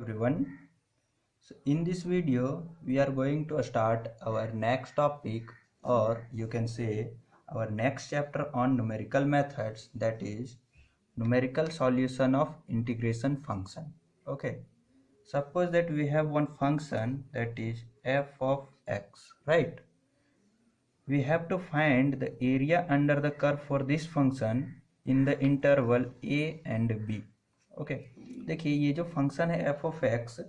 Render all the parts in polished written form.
everyone. So in this video we are going to start our next topic, or you can say our next chapter on numerical methods, that is numerical solution of integration function. Okay, suppose that we have one function that is f of x, right? We have to find the area under the curve for this function in the interval a and b. Okay, देखिए ये जो function है F of x,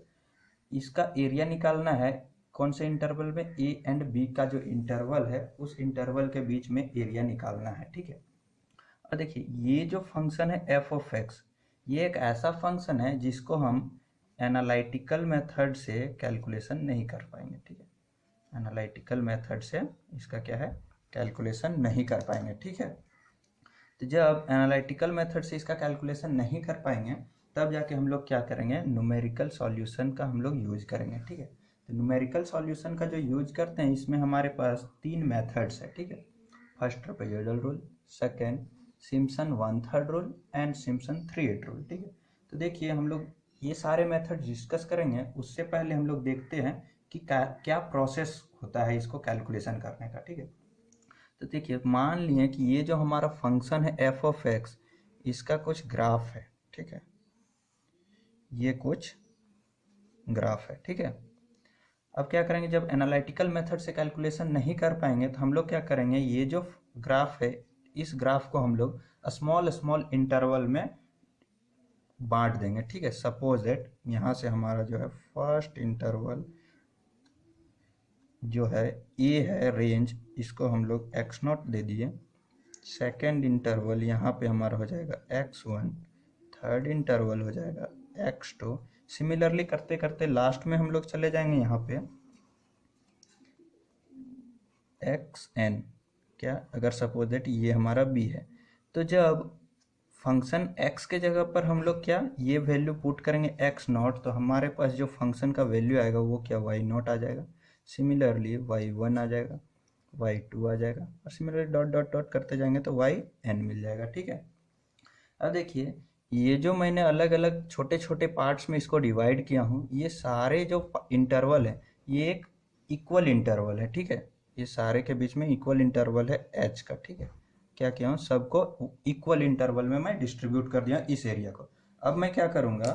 इसका area निकालना है कौन से interval में, ए एंड बी का जो इंटरवल है उस इंटरवल के बीच में एरिया निकालना है, ठीक है। और देखिए ये जो फंक्शन है एफ ऑफ एक्स, ये एक ऐसा फंक्शन है जिसको हम एनालिटिकल मेथड से कैलकुलेशन नहीं कर पाएंगे, ठीक है। एनालिटिकल मेथड से इसका क्या है, कैलकुलेशन नहीं कर पाएंगे, ठीक है। तो जब एनालिटिकल मेथड से इसका कैलकुलेशन नहीं कर पाएंगे तब जाके हम लोग क्या करेंगे, न्यूमेरिकल सॉल्यूशन का हम लोग यूज करेंगे, ठीक है। तो न्यूमेरिकल सॉल्यूशन का जो यूज करते हैं इसमें हमारे पास तीन मेथड्स है, ठीक है। First trapezoidal rule, second Simpson 1/3 rule and Simpson 3/8 rule, ठीक है। तो देखिए हम लोग ये सारे मेथड डिस्कस करेंगे, उससे पहले हम लोग देखते हैं कि क्या प्रोसेस होता है इसको कैलकुलेशन करने का, ठीक है। तो देखिए मान लिए कि ये जो हमारा फंक्शन है एफ ऑफ एक्स, इसका कुछ ग्राफ है, ठीक है। ये कुछ ग्राफ है, ठीक है। अब क्या करेंगे, जब एनालिटिकल मेथड से कैलकुलेशन नहीं कर पाएंगे तो हम लोग क्या करेंगे, ये जो ग्राफ है इस ग्राफ को हम लोग स्मॉल स्मॉल इंटरवल में बांट देंगे, ठीक है। सपोज दैट यहाँ से हमारा जो है फर्स्ट इंटरवल जो है ए है रेंज, इसको हम लोग x0 दे दिए। सेकेंड इंटरवल यहाँ पे हमारा हो जाएगा x1, थर्ड इंटरवल हो जाएगा x2। सिमिलरली करते करते लास्ट में हम लोग चले जाएंगे यहाँ पे xn, क्या अगर सपोज दैट ये हमारा b है, तो जब फंक्शन x के जगह पर हम लोग क्या ये वैल्यू पुट करेंगे x0, तो हमारे पास जो फंक्शन का वैल्यू आएगा वो क्या y0 आ जाएगा। सिमिलरली y1 आ जाएगा, y2 आ जाएगा, और सिमिलरली डॉट डॉट डॉट करते जाएंगे तो yn मिल जाएगा, ठीक है। अब देखिए ये जो मैंने अलग अलग छोटे छोटे पार्ट्स में इसको डिवाइड किया हूँ, ये सारे जो इंटरवल है ये एक इक्वल इंटरवल है, ठीक है। ये सारे के बीच में इक्वल इंटरवल है h का, ठीक है। क्या किया हूँ, सबको इक्वल इंटरवल में मैं डिस्ट्रीब्यूट कर दिया इस एरिया को। अब मैं क्या करूँगा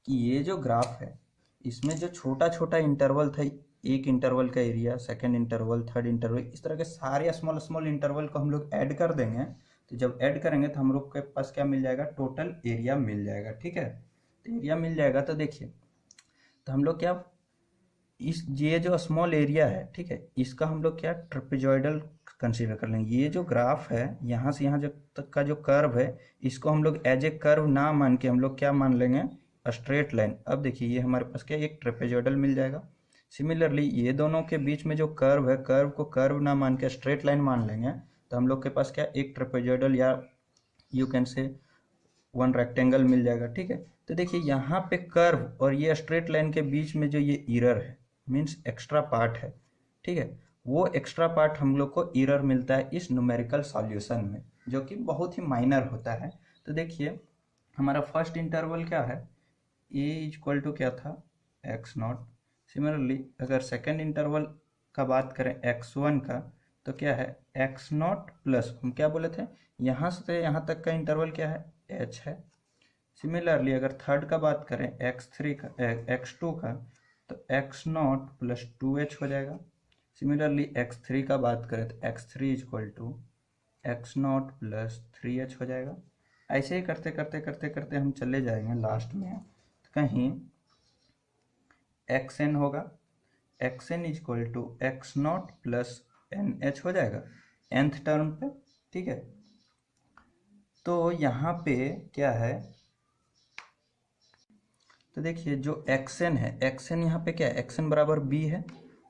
कि ये जो ग्राफ है इसमें जो छोटा छोटा इंटरवल था, एक इंटरवल का area, second interval, third interval, इस तरह के सारे स्मॉल स्मॉल इंटरवल को हम लोग ऐड कर देंगे। तो जब ऐड करेंगे तो हम लोग के पास क्या मिल जाएगा, टोटल एरिया मिल जाएगा, ठीक है। तो एरिया मिल जाएगा तो देखिए, तो हम लोग क्या इस ये जो स्मॉल एरिया है, ठीक है, इसका हम लोग क्या ट्रेपेजॉइडल कंसीडर कर लेंगे। ये जो ग्राफ है यहाँ से यहाँ तक का जो कर्व है इसको हम लोग एज ए कर्व ना मान के हम लोग क्या मान लेंगे, स्ट्रेट लाइन। अब देखिए ये हमारे पास क्या एक ट्रेपेजॉइडल मिल जाएगा। सिमिलरली ये दोनों के बीच में जो कर्व है, कर्व को कर्व ना मान के स्ट्रेट लाइन मान लेंगे, तो हम लोग के पास क्या एक ट्रेपेजॉइडल या you can say one rectangle मिल जाएगा, ठीक है। तो देखिए यहाँ पे कर्व और ये स्ट्रेट लाइन के बीच में जो ये इरर है, मीन्स एक्स्ट्रा पार्ट है, ठीक है, वो एक्स्ट्रा पार्ट हम लोग को इरर मिलता है इस न्यूमेरिकल सॉल्यूशन में, जो कि बहुत ही माइनर होता है। तो देखिए हमारा फर्स्ट इंटरवल क्या है, a इक्वल टू क्या था x0। सिमिलरली अगर सेकेंड इंटरवल का बात करें x1 का, तो क्या है x0 प्लस, हम क्या बोले थे, यहाँ से यहाँ तक का इंटरवल क्या है h है। सिमिलरली अगर थर्ड का बात करें x3 का, x2 का, तो x0 प्लस 2h हो जाएगा। सिमिलरली x3 का बात करें तो x3 equal to x0 plus 3h हो जाएगा। ऐसे ही करते करते करते करते हम चले जाएंगे लास्ट में, तो कहीं xn होगा, xn equal to x0 plus nh हो जाएगा nth टर्म पे, ठीक है। तो यहाँ पे क्या है, तो देखिए जो xn है, xn यहाँ पे क्या है, xn बराबर b है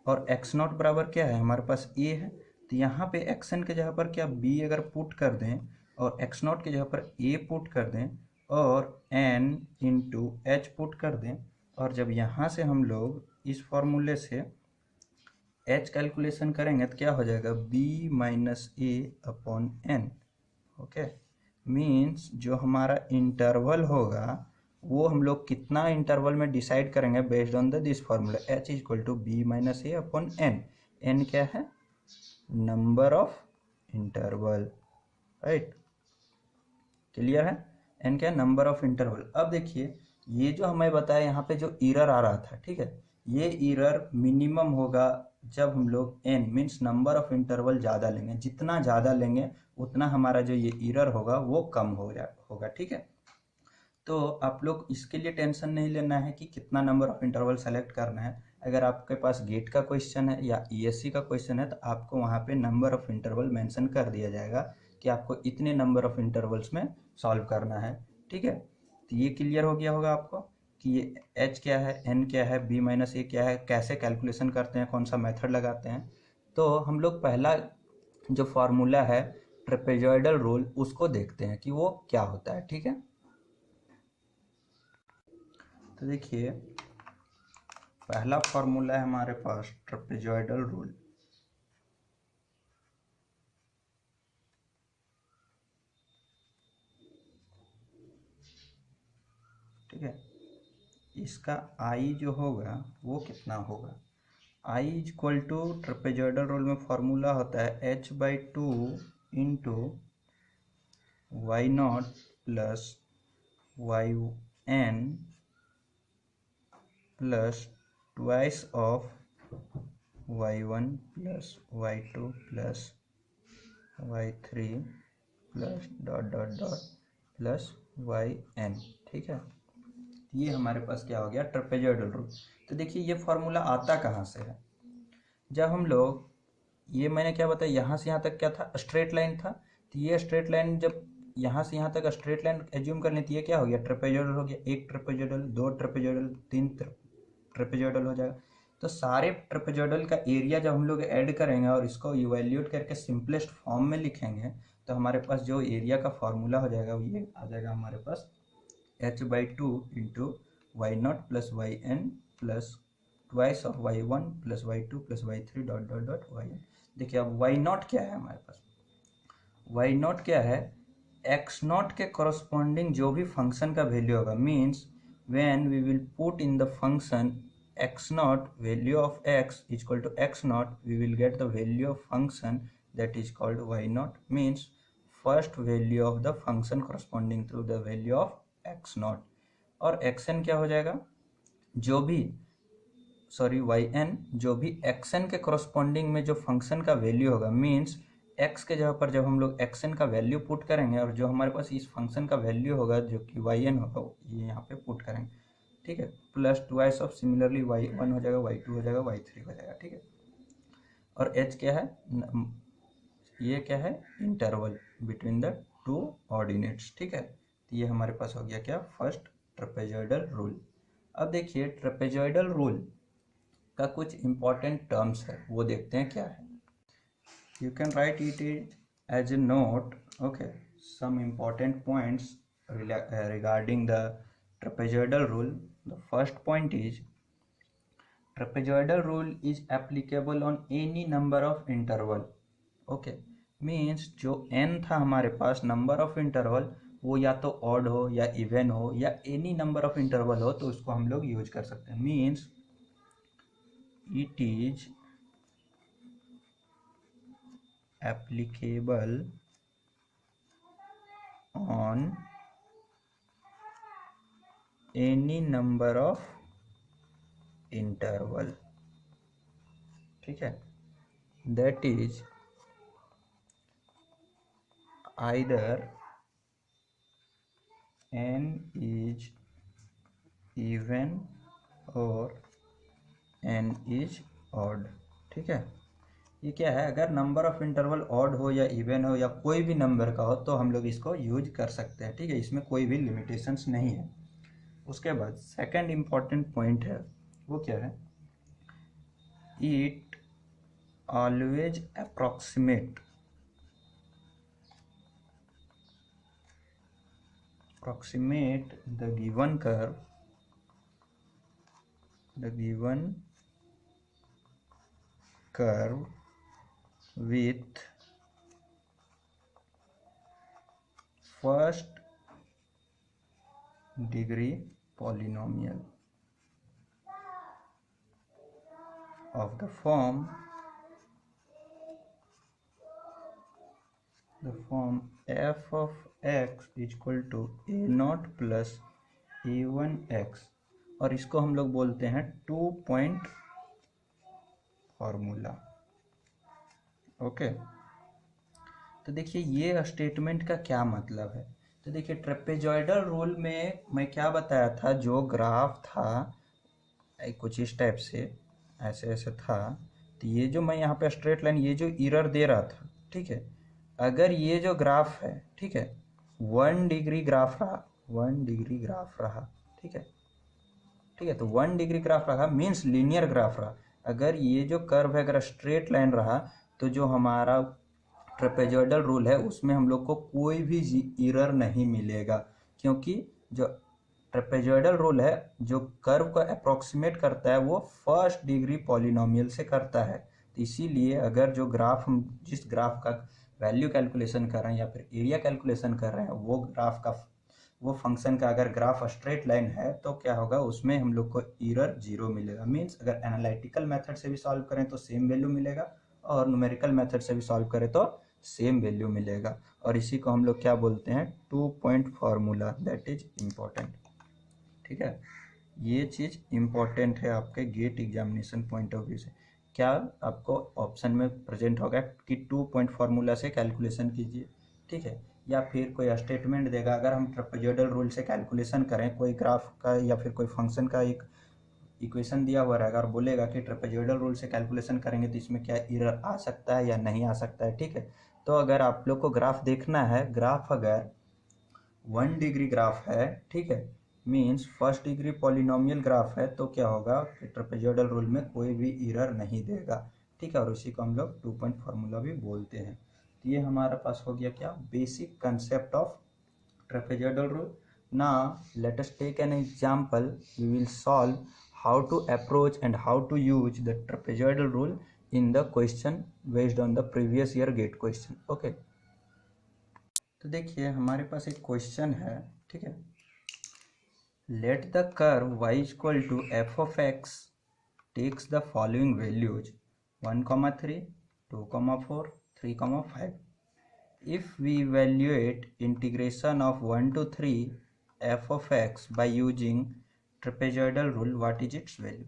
और x0 बराबर क्या है हमारे पास a है। तो यहाँ पे xn के जगह पर क्या b अगर पुट कर दें और x0 के जगह पर a पुट कर दें और n इंटू h पुट कर दें, और जब यहाँ से हम लोग इस फॉर्मूले से h कैलकुलेशन करेंगे तो क्या हो जाएगा, b minus a upon n, okay. Means जो हमारा इंटरवल होगा वो हम लोग कितना इंटरवल में डिसाइड करेंगे based on the this formula h equal to B minus A upon N. N क्या है? Number of interval, right, clear है? एन क्या है? Number of interval. अब देखिए ये जो हमें बताया यहाँ पे जो एरर आ रहा था, ठीक है, ये एरर मिनिमम होगा जब हम लोग n means number of interval ज़्यादा लेंगे। जितना ज़्यादा लेंगे उतना हमारा जो ये एरर होगा वो कम होगा, ठीक है। तो आप लोग इसके लिए टेंशन नहीं लेना है कि कितना नंबर ऑफ इंटरवल सेलेक्ट करना है। अगर आपके पास गेट का क्वेश्चन है या ईएससी का क्वेश्चन है तो आपको वहाँ पे नंबर ऑफ इंटरवल मेंशन कर दिया जाएगा कि आपको इतने नंबर ऑफ इंटरवल्स में सॉल्व करना है, ठीक है। तो ये क्लियर हो गया होगा आपको कि ये एच क्या है, एन क्या है, बी माइनस ए क्या है, कैसे कैलकुलेशन करते हैं, कौन सा मेथड लगाते हैं। तो हम लोग पहला जो फार्मूला है ट्रेपेजॉइडल रूल उसको देखते हैं कि वो क्या होता है, ठीक है। तो देखिए पहला फॉर्मूला है हमारे पास ट्रेपेजॉइडल रूल। ठीक है, इसका आई जो होगा वो कितना होगा? I is equal to trapezoidal rule में फॉर्मूला होता है h/2 into y not plus y n plus twice of y1 plus y2 plus y3 plus dot dot dot plus yn, ठीक है। ये हमारे पास क्या हो गया? Trapezoidal rule. तो देखिए ये फॉर्मूला आता कहाँ से है? जब हम लोग ये मैंने क्या बताया, यहाँ से यहाँ तक क्या था? स्ट्रेट लाइन था। तो ये स्ट्रेट लाइन जब यहाँ से यहाँ तक स्ट्रेट लाइन एज्यूम कर लेती है, क्या हो गया? ट्रेपेजॉइडल हो गया। एक ट्रेपेजॉइडल, दो ट्रेपेजॉइडल, तीन ट्रेपेजॉइडल हो जाएगा। तो सारे ट्रेपेजॉइडल का एरिया जब हम लोग ऐड करेंगे और इसको इवैल्यूएट करके सिंपलेस्ट फॉर्म में लिखेंगे तो हमारे पास जो एरिया का फॉर्मूला हो जाएगा वो ये आ जाएगा हमारे पास h/2 into y not plus y n plus twice of y1 plus y2 plus y3 dot dot dot yn। देखिए अब y नॉट क्या है हमारे पास? y नॉट क्या है? x नॉट के कॉरस्पॉन्डिंग जो भी फंक्शन का वैल्यू होगा, means when we will put in the function x not value of x is equal to x not, we will get the value of function that is called y not, means first value of the function corresponding to the value of x not. और xn क्या हो जाएगा? जो भी yn जो भी xn के corresponding में जो फंक्शन का वैल्यू होगा, मीन्स x के जगह पर जब हम लोग xn का वैल्यू पुट करेंगे और जो हमारे पास इस फंक्शन का वैल्यू होगा जो कि yn होगा ये यहाँ पे पुट करेंगे, ठीक है। Plus twice of similarly y1 हो जाएगा, y2 हो जाएगा, y3 हो जाएगा, ठीक है। और h क्या है? ये क्या है? Interval between the two ordinates, ठीक है। तो ये हमारे पास हो गया क्या? First trapezoidal rule. अब देखिए ट्रेपेजॉइडल रूल का कुछ इंपॉर्टेंट टर्म्स है, वो देखते हैं क्या है। You can write it as a note, okay. Some important points regarding the trapezoidal rule. The first point is trapezoidal rule is applicable on any number of interval, okay, means जो n था हमारे पास number of interval वो या तो odd हो या even हो या एनी नंबर ऑफ इंटरवल हो तो उसको हम लोग यूज कर सकते हैं। Means it is applicable on any number of interval, ठीक है। that is either n is even or n is odd, ठीक है। ये क्या है? अगर नंबर ऑफ इंटरवल ऑड हो या इवन हो या कोई भी नंबर का हो तो हम लोग इसको यूज कर सकते हैं, ठीक है। इसमें कोई भी लिमिटेशंस नहीं है। उसके बाद सेकंड इम्पॉर्टेंट पॉइंट है वो क्या है? It always approximate the given curve with first degree polynomial of the form f of x equal to a0 plus a1x, और इसको हम लोग बोलते हैं 2 पॉइंट फॉर्मूला। ओके, तो देखिए ये स्टेटमेंट का क्या मतलब है। तो देखिए ट्रेपेजॉइडल रूल में मैं क्या बताया था, जो ग्राफ था कुछ इस टाइप से ऐसे ऐसे था, तो ये जो मैं यहाँ पे स्ट्रेट लाइन ये जो एरर दे रहा था, ठीक है, अगर ये जो ग्राफ है, ठीक है, 1 डिग्री ग्राफ रहा, 1 डिग्री ग्राफ रहा, ठीक है, ठीक है, तो 1 डिग्री ग्राफ रहा मीन्स लीनियर ग्राफ रहा। अगर ये जो कर्व है अगर स्ट्रेट लाइन रहा, तो जो हमारा ट्रेपेजॉइडल रूल है उसमें हम लोग को कोई भी एरर नहीं मिलेगा, क्योंकि जो ट्रेपेजॉइडल रूल है जो कर्व को अप्रोक्सीमेट करता है वो फर्स्ट डिग्री पॉलिनोमियल से करता है। तो इसीलिए अगर जो ग्राफ हम जिस ग्राफ का वैल्यू कैलकुलेशन कर रहे हैं या फिर एरिया कैलकुलेशन कर रहे हैं, वो ग्राफ का वो फंक्शन का अगर ग्राफ स्ट्रेट लाइन है तो क्या होगा, उसमें हम लोग को एरर 0 मिलेगा। मीन्स अगर एनालिटिकल मेथड से भी सॉल्व करें तो सेम वैल्यू मिलेगा, और न्यूमेरिकल मेथड से भी सॉल्व करें तो सेम वैल्यू मिलेगा। और इसी को हम लोग क्या बोलते हैं, 2 point formula, that is important. ठीक है, ये चीज़ इम्पोर्टेंट है आपके GATE examination point of view से। क्या आपको ऑप्शन में प्रेजेंट होगा कि 2 पॉइंट फार्मूला से कैलकुलेशन कीजिए, ठीक है, या फिर कोई स्टेटमेंट देगा अगर हम ट्रेपेजॉइडल रूल से कैलकुलेशन करें कोई ग्राफ का या फिर कोई फंक्शन का, एक इक्वेशन दिया हुआ रहेगा और बोलेगा कि ट्रेपेजॉइडल रूल से कैलकुलेशन करेंगे तो इसमें क्या एरर आ सकता है या नहीं आ सकता है। ठीक है, तो अगर आप लोग को ग्राफ देखना है, ग्राफ अगर 1 डिग्री ग्राफ है, ठीक है, means first degree polynomial graph है, तो क्या होगा कि ट्रेपेजॉइडल रूल में कोई भी एरर नहीं देगा। ठीक है, और उसी को हम लोग 2 पॉइंट फार्मूला भी बोलते हैं। तो ये हमारे पास हो गया क्या, basic concept of trapezoidal rule. Now let us take an example, we will solve how to approach and how to use the trapezoidal rule in the question based on the previous year GATE question. Okay, तो देखिए हमारे पास एक question है, ठीक है, let the curve y equal to f of x takes the following values 1,3, 2,4, 3,5. if we evaluate integration of 1 to 3 f of x by using trapezoidal rule, what is it's value.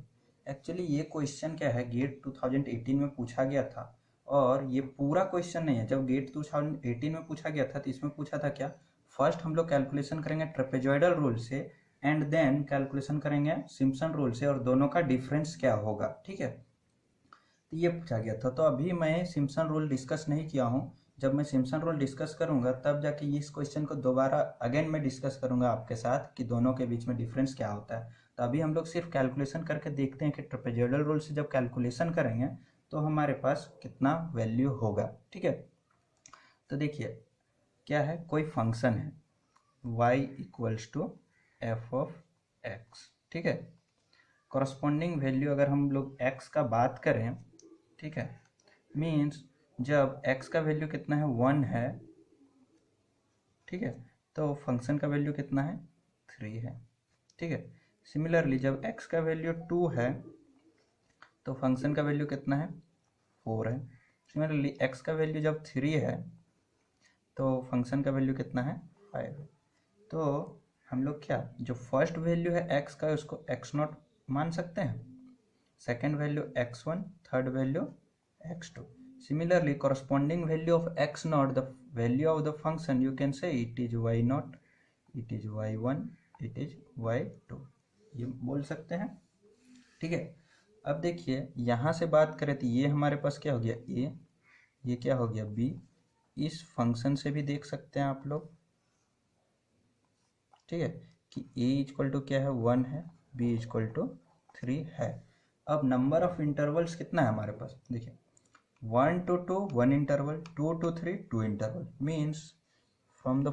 Actually ये question क्या है, gate 2018 में पूछा गया था, और ये पूरा क्वेश्चन नहीं है। जब गेट 2018 में पूछा गया था तो इसमें पूछा था क्या, फर्स्ट हम लोग कैलकुलेशन करेंगे ट्रेपेजॉइडल रूल से एंड देन कैलकुलेशन करेंगे सिम्पसन रूल से, और दोनों का डिफरेंस क्या होगा। ठीक है, तो ये पूछा गया था। तो अभी मैं सिम्पसन रूल डिस्कस नहीं किया हूँ, जब मैं सिम्पसन रूल डिस्कस करूंगा तब जाके इस क्वेश्चन को दोबारा अगेन मैं डिस्कस करूंगा आपके साथ कि दोनों के बीच में डिफरेंस क्या होता है। तो अभी हम लोग सिर्फ कैलकुलेशन करके देखते हैं कि ट्रेपेजॉइडल रूल से जब कैलकुलेशन करेंगे तो हमारे पास कितना वैल्यू होगा। ठीक है, तो देखिए क्या है, कोई फंक्शन है y equals to f of x, ठीक है, कॉरस्पॉन्डिंग वैल्यू अगर हम लोग x का बात करें, ठीक है, मीन्स जब x का वैल्यू कितना है 1 है, ठीक है, तो फंक्शन का वैल्यू कितना है 3 है। ठीक है, सिमिलरली जब x का वैल्यू 2 है तो फंक्शन का वैल्यू कितना है 4 है। सिमिलरली x का वैल्यू जब 3 है तो फंक्शन का वैल्यू कितना है 5 है। तो हम लोग क्या, जो फर्स्ट वैल्यू है x का उसको x0 मान सकते हैं, second value x1, third value x2. Similarly, corresponding value of x0, the value of the function, you can say it is y0, it is y1, it is y2, ये बोल सकते हैं। ठीक है, अब देखिए यहाँ से बात करें तो ये हमारे पास क्या हो गया a, ये क्या हो गया b, इस फंक्शन से भी देख सकते हैं आप लोग, ठीक है, कि a इक्वल टू क्या है 1 है, b इक्वल टू 3 है। अब नंबर ऑफ इंटरवल्स कितना है हमारे पास, देखिए 1 to 2 1 interval, 2 to 3 2 interval, means from the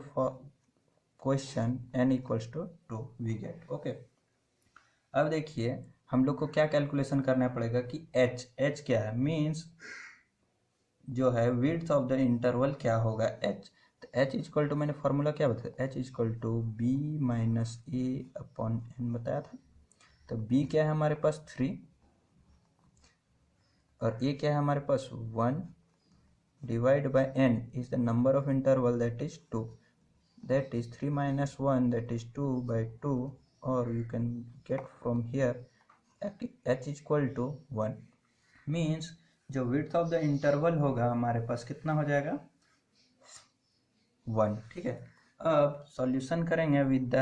question n equals to 2 we get. okay, अब देखिए हम लोग को क्या कैलकुलेशन करना पड़ेगा कि h क्या है, मीन्स जो है विड्थ ऑफ द इंटरवल क्या होगा h। तो एच इजक्वल टू मैंने फार्मूला क्या बताया, h is equal to B minus A upon n बताया था। तो बी क्या है हमारे पास 3 और ए क्या है हमारे पास 1 divide by n is the number of interval that is 2, that is 3 minus 1 that is 2 by 2, or you can get from here h equal to 1 means जो width ऑफ द इंटरवल होगा हमारे पास कितना हो जाएगा 1। ठीक है, अब सॉल्यूशन करेंगे with the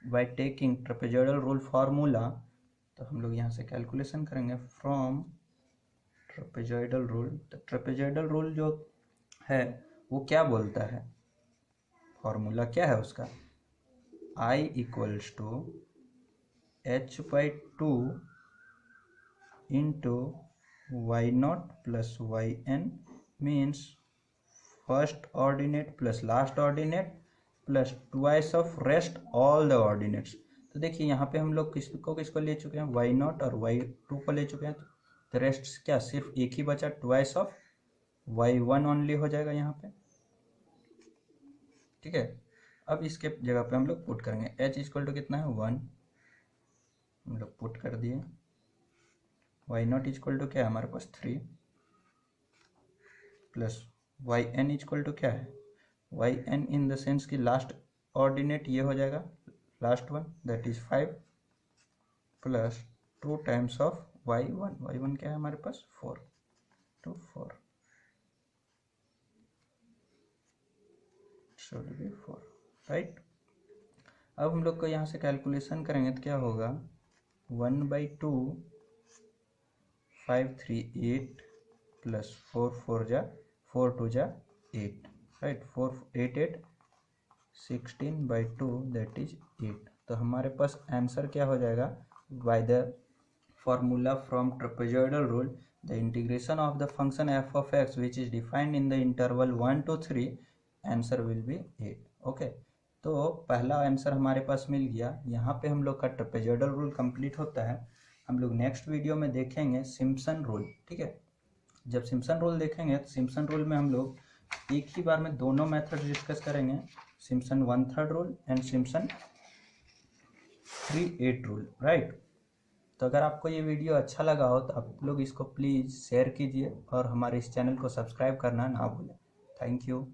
by taking trapezoidal rule formula. तो हम लोग यहाँ से कैलकुलेशन करेंगे फ्रॉम ट्रेपेजॉइडल रूल। तो ट्रेपेजॉइडल रूल जो है वो क्या बोलता है, फॉर्मूला क्या है उसका, I equals to h by 2 into y not plus y n means first ordinate plus last ordinate plus twice of rest all the ordinates. तो देखिए यहाँ पे हम लोग किसको ले चुके हैं, वाई नॉट और वाई टू को ले चुके हैं। तो रेस्ट क्या सिर्फ एक ही बचा, twice of y one only हो जाएगा यहाँ पे। ठीक है, अब इसके जगह पे हम लोग पुट करेंगे h इक्वल टू कितना है 1, हम लोग पुट कर दिए। वाई नॉट इक्वल टू क्या है हमारे पास 3 plus y n equal to क्या है, y n in the sense कि लास्ट ऑर्डिनेट ये हो जाएगा last one that is 5 plus 2 times of y one क्या है हमारे पास 4 to 4 should be 4 राइट। अब हम लोग को यहाँ से कैलकुलेशन करेंगे तो क्या होगा 1 by 2 5 3 8 प्लस 4 4 जा 4 2 जा 8 राइट, 4 8 8 16 by 2 दैट इज 8। तो हमारे पास आंसर क्या हो जाएगा, by the formula from trapezoidal rule the integration of the function F of x which is defined in the interval 1 to 3 answer will be 8। Okay, तो पहला answer हमारे पास मिल गया। यहाँ पे हम लोग का ट्रेपेजॉइडल रूल कंप्लीट होता है। हम लोग नेक्स्ट वीडियो में देखेंगे सिम्पसन रूल। ठीक है, जब सिम्पसन रूल देखेंगे तो सिम्पसन रूल में हम लोग एक ही बार में दोनों मेथड डिस्कस करेंगे, Simpson 1/3 rule and Simpson 3/8 rule right. तो अगर आपको ये वीडियो अच्छा लगा हो तो आप लोग इसको प्लीज़ शेयर कीजिए और हमारे इस चैनल को सब्सक्राइब करना ना भूलें। Thank you.